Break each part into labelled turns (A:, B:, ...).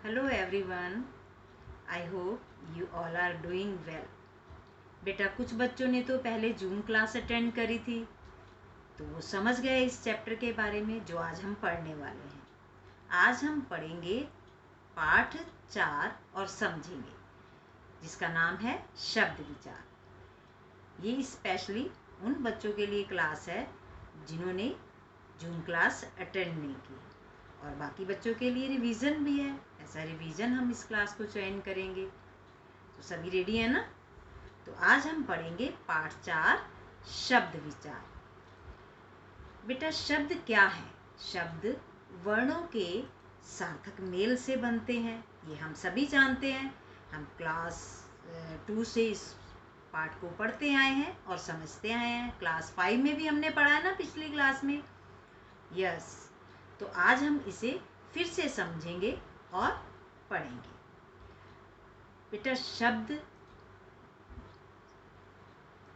A: Hello everyone, I hope you all are doing well. बेटा, कुछ बच्चों ने तो पहले जूम क्लास अटेंड करी थी, तो वो समझ गए इस चैप्टर के बारे में जो आज हम पढ़ने वाले हैं। आज हम पढ़ेंगे पाठ 4 और समझेंगे, जिसका नाम है शब्द विचार। ये स्पेशली उन बच्चों के लिए क्लास है जिन्होंने जूम क्लास अटेंड नहीं की, और बाकी बच्चों के लिए रिवीजन भी है। ऐसा रिवीजन हम इस क्लास को चयन करेंगे। तो सभी रेडी है ना? तो आज हम पढ़ेंगे पाठ 4 शब्द विचार। बेटा, शब्द क्या है? शब्द वर्णों के सार्थक मेल से बनते हैं, ये हम सभी जानते हैं। हम क्लास 2 से इस पाठ को पढ़ते आए हैं और समझते आए हैं। क्लास 5 में भी हमने पढ़ा है ना, पिछली क्लास में। यस, तो आज हम इसे फिर से समझेंगे और पढ़ेंगे। बेटा, शब्द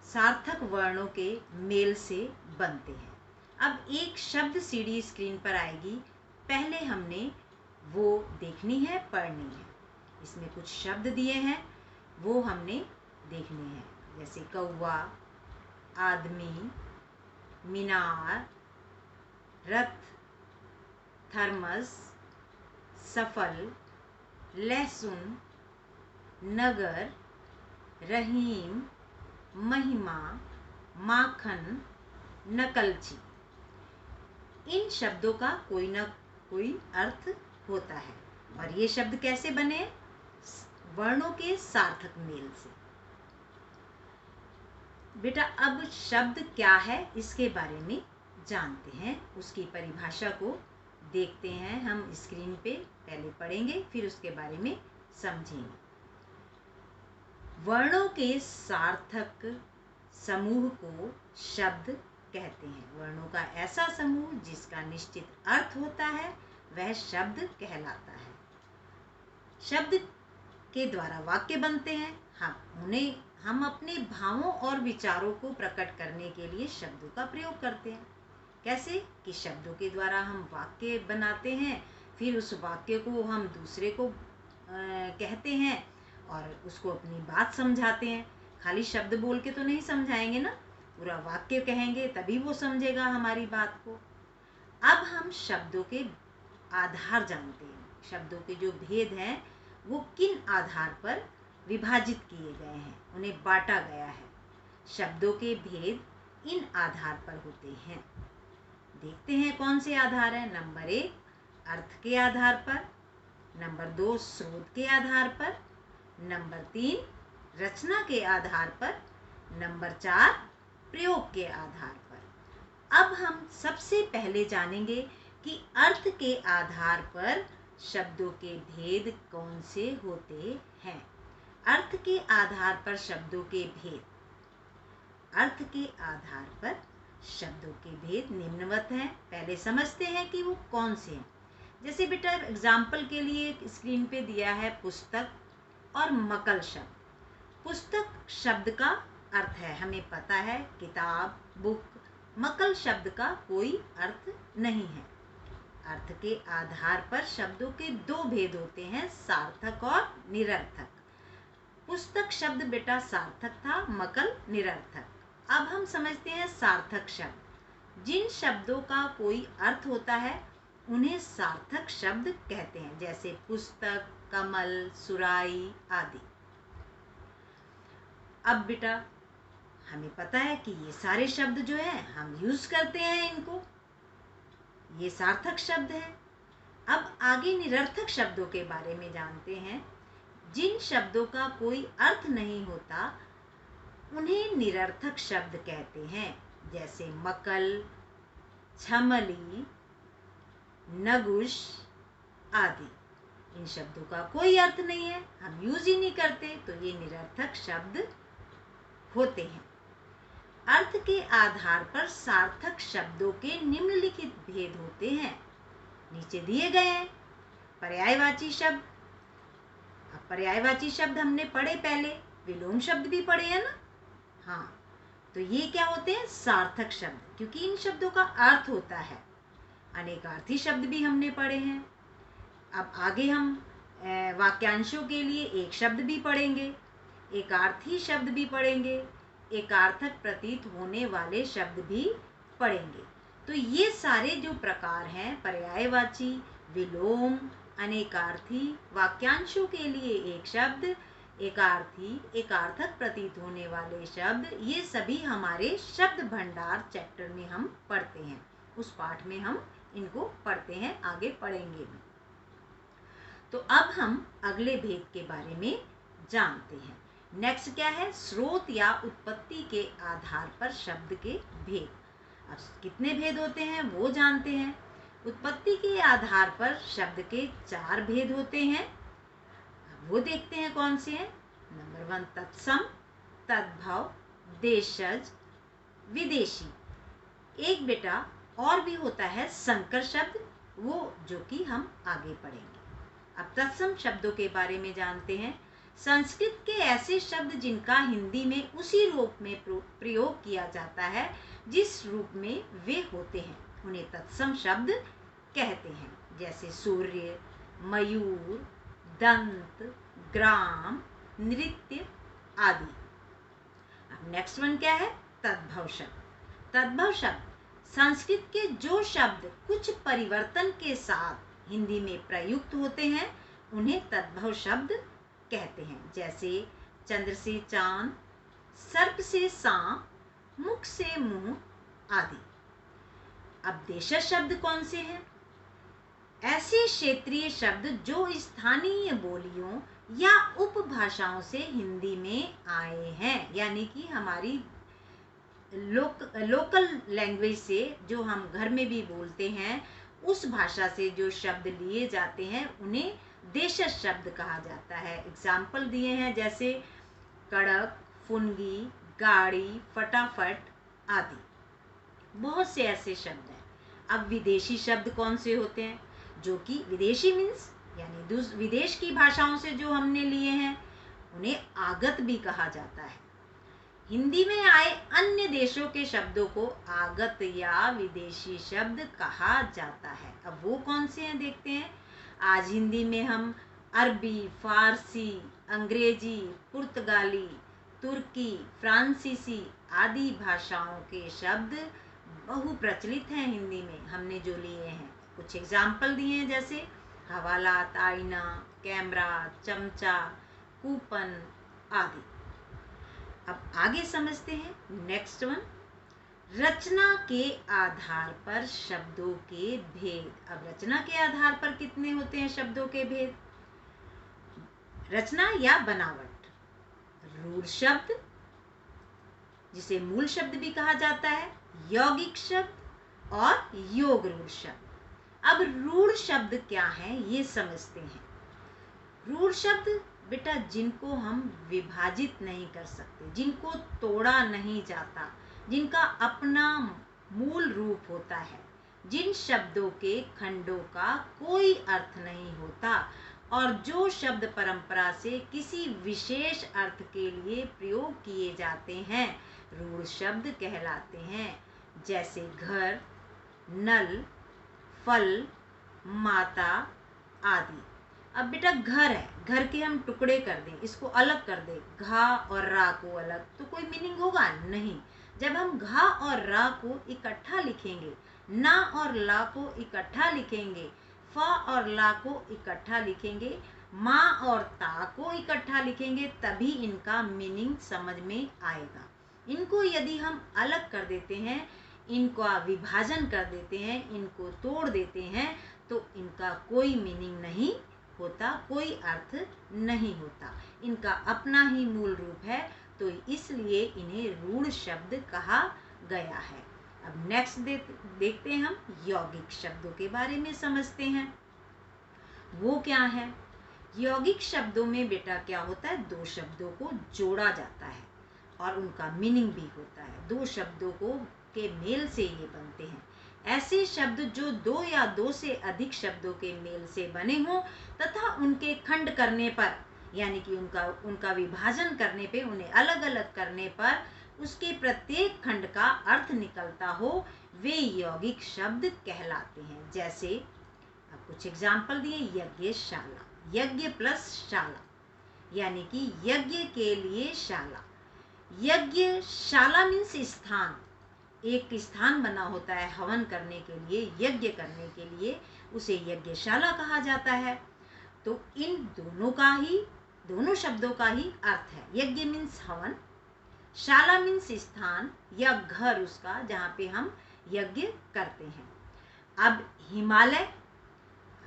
A: सार्थक वर्णों के मेल से बनते हैं। अब एक शब्द सीडी स्क्रीन पर आएगी, पहले हमने वो देखनी है, पढ़नी है। इसमें कुछ शब्द दिए हैं, वो हमने देखने हैं, जैसे कौवा, आदमी, मीनार, रथ, थर्मस, सफल, लहसुन, नगर, रहीम, महिमा, माखन, नकलची। इन शब्दों का कोई ना कोई अर्थ होता है, और ये शब्द कैसे बने? वर्णों के सार्थक मेल से। बेटा, अब शब्द क्या है इसके बारे में जानते हैं, उसकी परिभाषा को देखते हैं। हम स्क्रीन पे पहले पढ़ेंगे, फिर उसके बारे में समझेंगे। वर्णों के सार्थक समूह को शब्द कहते हैं। वर्णों का ऐसा समूह जिसका निश्चित अर्थ होता है, वह शब्द कहलाता है। शब्द के द्वारा वाक्य बनते हैं। हम अपने भावों और विचारों को प्रकट करने के लिए शब्दों का प्रयोग करते हैं। कैसे? कि शब्दों के द्वारा हम वाक्य बनाते हैं, फिर उस वाक्य को हम दूसरे को कहते हैं और उसको अपनी बात समझाते हैं। खाली शब्द बोल के तो नहीं समझाएंगे ना, पूरा वाक्य कहेंगे तभी वो समझेगा हमारी बात को। अब हम शब्दों के आधार जानते हैं। शब्दों के जो भेद हैं वो किन आधार पर विभाजित किए गए हैं, उन्हें बांटा गया है। शब्दों के भेद इन आधार पर होते हैं। देखते हैं कौन से आधार हैं। नंबर 1 अर्थ के आधार पर, नंबर 2 स्रोत के आधार पर, नंबर 3 रचना के आधार पर, नंबर 4 प्रयोग के आधार पर। अब हम सबसे पहले जानेंगे कि अर्थ के आधार पर शब्दों के भेद कौन से होते हैं। अर्थ के आधार पर शब्दों के भेद। अर्थ के आधार पर शब्दों के भेद निम्नवत हैं। पहले समझते हैं कि वो कौन से हैं। जैसे बेटा, एग्जाम्पल के लिए स्क्रीन पे दिया है पुस्तक और मकल शब्द। पुस्तक शब्द का अर्थ है, हमें पता है, किताब, बुक। मकल शब्द का कोई अर्थ नहीं है। अर्थ के आधार पर शब्दों के 2 भेद होते हैं, सार्थक और निरर्थक। पुस्तक शब्द बेटा सार्थक था, मकल निरर्थक। अब हम समझते हैं सार्थक शब्द। जिन शब्दों का कोई अर्थ होता है उन्हें सार्थक शब्द कहते हैं, जैसे पुस्तक, कमल, सुराई आदि। अब बेटा, हमें पता है कि ये सारे शब्द जो हैं हम यूज करते हैं इनको, ये सार्थक शब्द है। अब आगे निरर्थक शब्दों के बारे में जानते हैं। जिन शब्दों का कोई अर्थ नहीं होता उन्हें निरर्थक शब्द कहते हैं, जैसे मकल, छमली, नगुश आदि। इन शब्दों का कोई अर्थ नहीं है, हम यूज ही नहीं करते, तो ये निरर्थक शब्द होते हैं। अर्थ के आधार पर सार्थक शब्दों के निम्नलिखित भेद होते हैं, नीचे दिए गए हैं। पर्यायवाची शब्द। अब पर्यायवाची शब्द हमने पढ़े पहले, विलोम शब्द भी पढ़े हैं ना। हाँ, तो ये क्या होते हैं? सार्थक शब्द, क्योंकि इन शब्दों का अर्थ होता है। अनेकार्थी शब्द भी हमने पढ़े हैं। अब आगे हम वाक्यांशों के लिए एक शब्द भी पढ़ेंगे, एकार्थी शब्द भी पढ़ेंगे, एकार्थक प्रतीत होने वाले शब्द भी पढ़ेंगे। तो ये सारे जो प्रकार हैं, पर्यायवाची, विलोम, अनेकार्थी, वाक्यांशों के लिए एक शब्द, एकार्थी, एकार्थक प्रतीत होने वाले शब्द, ये सभी हमारे शब्द भंडार चैप्टर में हम पढ़ते हैं। उस पाठ में हम इनको पढ़ते हैं, आगे पढ़ेंगे भी। तो अब हम अगले भेद के बारे में जानते हैं। नेक्स्ट क्या है? स्रोत या उत्पत्ति के आधार पर शब्द के भेद। अब कितने भेद होते हैं वो जानते हैं। उत्पत्ति के आधार पर शब्द के 4 भेद होते हैं। वो देखते हैं कौन से हैं। नंबर 1 तत्सम, तद्भव, देशज, विदेशी। एक बेटा और भी होता है संकर शब्द, वो जो कि हम आगे पढ़ेंगे। अब तत्सम शब्दों के बारे में जानते हैं। संस्कृत के ऐसे शब्द जिनका हिंदी में उसी रूप में प्रयोग किया जाता है जिस रूप में वे होते हैं, उन्हें तत्सम शब्द कहते हैं। जैसे सूर्य, मयूर, दंत, ग्राम, नृत्य आदि। अब नेक्स्ट वन क्या है? तद्भव शब्द। तद्भव शब्द संस्कृत के जो शब्द कुछ परिवर्तन के साथ हिंदी में प्रयुक्त होते हैं, उन्हें तद्भव शब्द कहते हैं। जैसे चंद्र से चांद, सर्प से सांप, मुख से मुंह आदि। अब देशज शब्द कौन से हैं? ऐसे क्षेत्रीय शब्द जो स्थानीय बोलियों या उपभाषाओं से हिंदी में आए हैं, यानी कि हमारी लोकल लैंग्वेज से, जो हम घर में भी बोलते हैं, उस भाषा से जो शब्द लिए जाते हैं उन्हें देशज शब्द कहा जाता है। एग्जाम्पल दिए हैं जैसे कड़क, फुनगी, गाड़ी, फटाफट आदि। बहुत से ऐसे शब्द हैं। अब विदेशी शब्द कौन से होते हैं? जो कि विदेशी मीन्स यानी विदेश की भाषाओं से जो हमने लिए हैं, उन्हें आगत भी कहा जाता है। हिंदी में आए अन्य देशों के शब्दों को आगत या विदेशी शब्द कहा जाता है। अब वो कौन से हैं देखते हैं। आज हिंदी में हम अरबी, फारसी, अंग्रेजी, पुर्तगाली, तुर्की, फ्रांसीसी आदि भाषाओं के शब्द बहु प्रचलित हैं हिंदी में, हमने जो लिए हैं। कुछ एग्जाम्पल दिए हैं जैसे हवालात, आईना, कैमरा, चमचा, कूपन आदि। अब आगे समझते हैं नेक्स्ट वन, रचना के आधार पर शब्दों के भेद। अब रचना के आधार पर कितने होते हैं शब्दों के भेद? रचना या बनावट, रूढ़ शब्द जिसे मूल शब्द भी कहा जाता है, यौगिक शब्द और योग रूढ़ शब्द। अब रूढ़ शब्द क्या है ये समझते हैं। रूढ़ शब्द बेटा जिनको हम विभाजित नहीं कर सकते, जिनको तोड़ा नहीं जाता, जिनका अपना मूल रूप होता है, जिन शब्दों के खंडों का कोई अर्थ नहीं होता और जो शब्द परंपरा से किसी विशेष अर्थ के लिए प्रयोग किए जाते हैं, रूढ़ शब्द कहलाते हैं। जैसे घर, नल, फल, माता आदि। अब बेटा घर है, घर के हम टुकड़े कर दें, इसको अलग कर दें, घा और रा को अलग, तो कोई मीनिंग होगा नहीं। जब हम घा और रा को इकट्ठा लिखेंगे, ना और ला को इकट्ठा लिखेंगे, फा और ला को इकट्ठा लिखेंगे, माँ और ता को इकट्ठा लिखेंगे, तभी इनका मीनिंग समझ में आएगा। इनको यदि हम अलग कर देते हैं, इनका विभाजन कर देते हैं, इनको तोड़ देते हैं, तो इनका कोई मीनिंग नहीं होता, कोई अर्थ नहीं होता। इनका अपना ही मूल रूप है, तो इसलिए इन्हें रूढ़ शब्द कहा गया है। अब नेक्स्ट देखते हैं हम यौगिक शब्दों के बारे में समझते हैं। वो क्या है? यौगिक शब्दों में बेटा क्या होता है? दो शब्दों को जोड़ा जाता है और उनका मीनिंग भी होता है। दो शब्दों को के मेल से ये बनते हैं। ऐसे शब्द जो दो या दो से अधिक शब्दों के मेल से बने हों तथा उनके खंड करने पर, यानी कि उनका विभाजन करने पे, उन्हें अलग अलग करने पर उसके प्रत्येक खंड का अर्थ निकलता हो, वे यौगिक शब्द कहलाते हैं। जैसे अब कुछ एग्जाम्पल दिए, यज्ञशाला। यज्ञ प्लस शाला, यानी कि यज्ञ के लिए शाला। यज्ञ शाला मीन्स स्थान, एक स्थान बना होता है हवन करने के लिए, यज्ञ करने के लिए, उसे यज्ञशाला कहा जाता है। तो इन दोनों शब्दों का ही अर्थ है। यज्ञ मीन्स हवन, शाला मीन्स स्थान या घर उसका जहाँ पे हम यज्ञ करते हैं। अब हिमालय,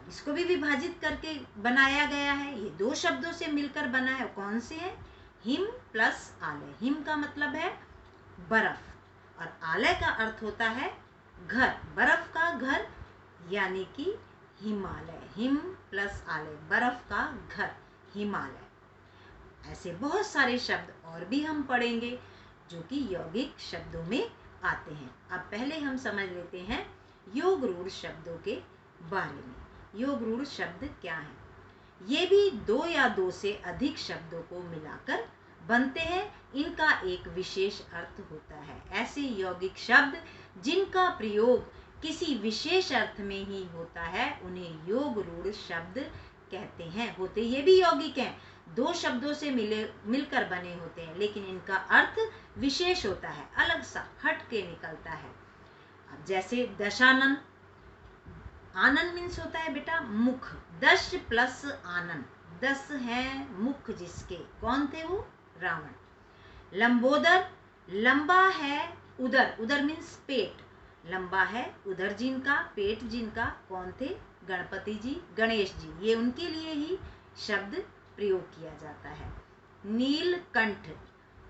A: इसको भी विभाजित करके बनाया गया है, ये दो शब्दों से मिलकर बना है। कौन से हैं? हिम प्लस आलय। हिम का मतलब है बर्फ और आलय का अर्थ होता है घर, बर्फ का घर, यानी कि हिमालय। हिम प्लस आलय, बर्फ का घर, हिमालय। ऐसे बहुत सारे शब्द और भी हम पढ़ेंगे जो कि यौगिक शब्दों में आते हैं। अब पहले हम समझ लेते हैं योग रूढ़ शब्दों के बारे में। योग रूढ़ शब्द क्या है? ये भी दो या दो से अधिक शब्दों को मिलाकर बनते हैं। इनका एक विशेष अर्थ होता है। ऐसे यौगिक शब्द जिनका प्रयोग किसी विशेष अर्थ में ही होता है उन्हें योग रूढ़ शब्द कहते हैं। होते ये भी यौगिक हैं, दो शब्दों से मिलकर बने होते हैं, लेकिन इनका अर्थ विशेष होता है, अलग सा हट के निकलता है। अब जैसे दशानन, आनन मीन्स होता है बेटा मुख, दश प्लस आनन, 10 हैं मुख जिसके, कौन थे वो? रावण। लंबोदर, लंबा है उदर, उदर मीन्स पेट, लंबा है उदर जिनका, पेट जिनका, कौन थे? गणपति जी, गणेश जी, ये उनके लिए ही शब्द प्रयोग किया जाता है। नीलकंठ,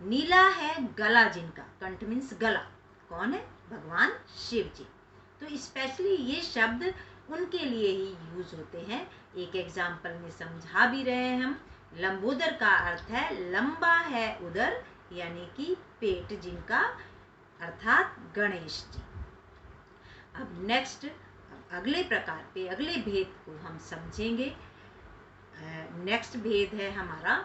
A: नीला है गला जिनका, कंठ मीन्स गला, कौन है? भगवान शिव जी। तो स्पेशली ये शब्द उनके लिए ही यूज होते हैं। एक एग्जाम्पल में समझा भी रहे हैं हम। लंबोदर का अर्थ है लंबा है उदर, यानी कि पेट जिनका, अर्थात गणेश जी। अब नेक्स्ट, अगले प्रकार पे अगले भेद को हम समझेंगे। नेक्स्ट भेद है हमारा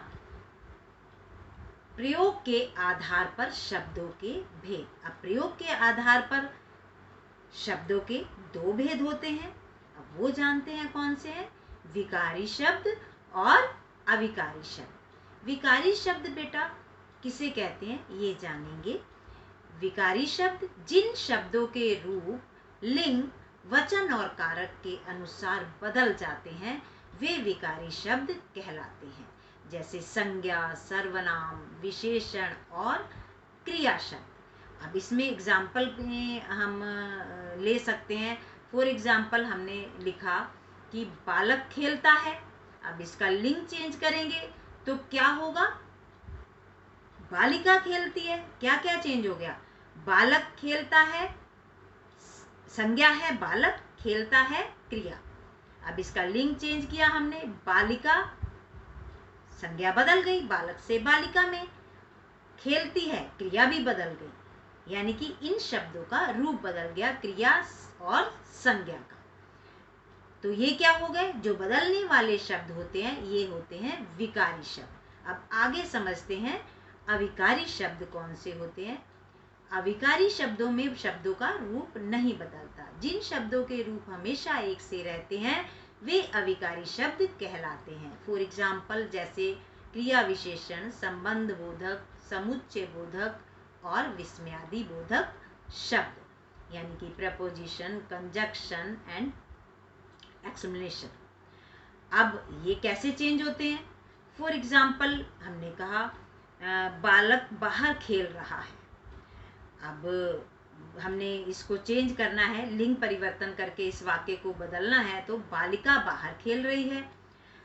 A: प्रयोग के आधार पर शब्दों के भेद। अब प्रयोग के आधार पर शब्दों के दो भेद होते हैं। अब वो जानते हैं कौन से हैं? विकारी शब्द और अविकारी शब्द। विकारी शब्द बेटा किसे कहते हैं ये जानेंगे। विकारी शब्द जिन शब्दों के रूप, लिंग, वचन और कारक के अनुसार बदल जाते हैं वे विकारी शब्द कहलाते हैं। जैसे संज्ञा, सर्वनाम, विशेषण और क्रिया शब्द। अब इसमें एग्जाम्पल में हम ले सकते हैं। फॉर एग्जाम्पल हमने लिखा कि बालक खेलता है। अब इसका लिंग चेंज करेंगे तो क्या होगा? बालिका खेलती है। क्या क्या चेंज हो गया? बालक खेलता है, संज्ञा है बालक, खेलता है क्रिया। अब इसका लिंग चेंज किया हमने, बालिका, संज्ञा बदल गई बालक से बालिका में, खेलती है क्रिया भी बदल गई, यानी कि इन शब्दों का रूप बदल गया, क्रिया और संज्ञा का। तो ये क्या हो गए? जो बदलने वाले शब्द होते हैं ये होते हैं विकारी शब्द। अब आगे समझते हैं अविकारी शब्द कौन से होते हैं। अविकारी शब्दों में शब्दों का रूप नहीं बदलता। जिन शब्दों के रूप हमेशा एक से रहते हैं वे अविकारी शब्द कहलाते हैं। फॉर एग्जाम्पल जैसे क्रिया विशेषण, संबंध बोधक, समुच्चय बोधक और विस्मयादि बोधक शब्द, यानी कि प्रपोजिशन, कंजक्शन एंड एक्सप्लेनेशन। अब ये कैसे चेंज होते हैं? फॉर एग्जाम्पल हमने कहा बालक बाहर खेल रहा है। अब हमने इसको चेंज करना है, लिंग परिवर्तन करके इस वाक्य को बदलना है, तो बालिका बाहर खेल रही है।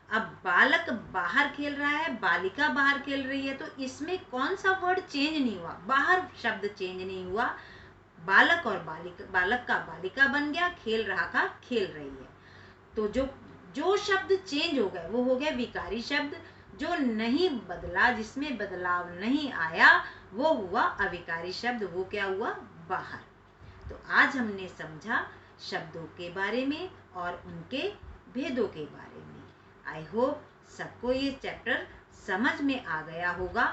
A: अब बालक बाहर खेल रहा है, बालिका बाहर खेल रही है, तो इसमें कौन सा वर्ड चेंज नहीं हुआ? बाहर शब्द चेंज नहीं हुआ। बालक और बालिका, बालक का बालिका बन गया, खेल रहा का खेल रही है। तो जो शब्द चेंज हो गए वो हो गए विकारी शब्द। जो नहीं बदला, जिसमें बदलाव नहीं आया, वो हुआ अविकारी शब्द। वो क्या हुआ? बाहर। तो आज हमने समझा शब्दों के बारे में और उनके भेदों के बारे में। आई होप सबको ये चैप्टर समझ में आ गया होगा।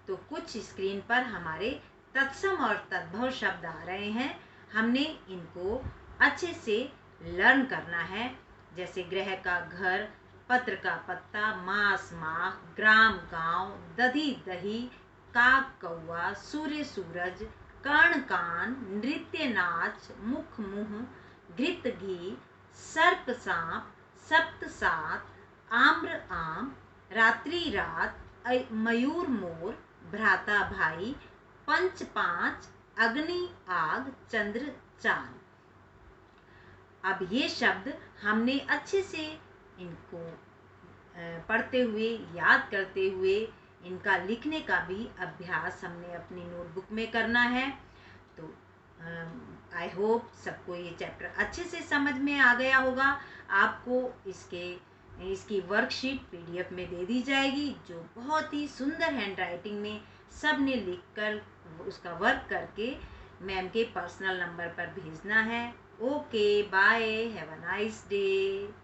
A: तो कुछ स्क्रीन पर हमारे तत्सम और तद्भव शब्द आ रहे हैं, हमने इनको अच्छे से लर्न करना है। जैसे ग्रह का घर, पत्र का पत्ता, मास माह, ग्राम गांव, दधी दही, काक कौआ, सूर्य सूरज, कर्ण कान, नृत्य नाच, मुख मुंह, घृत घी, सर्प सांप, सप्त सात, आम्र आम, रात्रि रात, मयूर मोर, भ्राता भाई, पंच पांच, अग्नि आग, चंद्र चांद। अब ये शब्द हमने अच्छे से इनको पढ़ते हुए, याद करते हुए, इनका लिखने का भी अभ्यास हमने अपनी नोटबुक में करना है। तो आई होप सबको ये चैप्टर अच्छे से समझ में आ गया होगा। आपको इसकी वर्कशीट PDF में दे दी जाएगी, जो बहुत ही सुंदर हैंडराइटिंग में सब ने लिखकर उसका वर्क करके मैम के पर्सनल नंबर पर भेजना है। Okay, bye, have a nice day.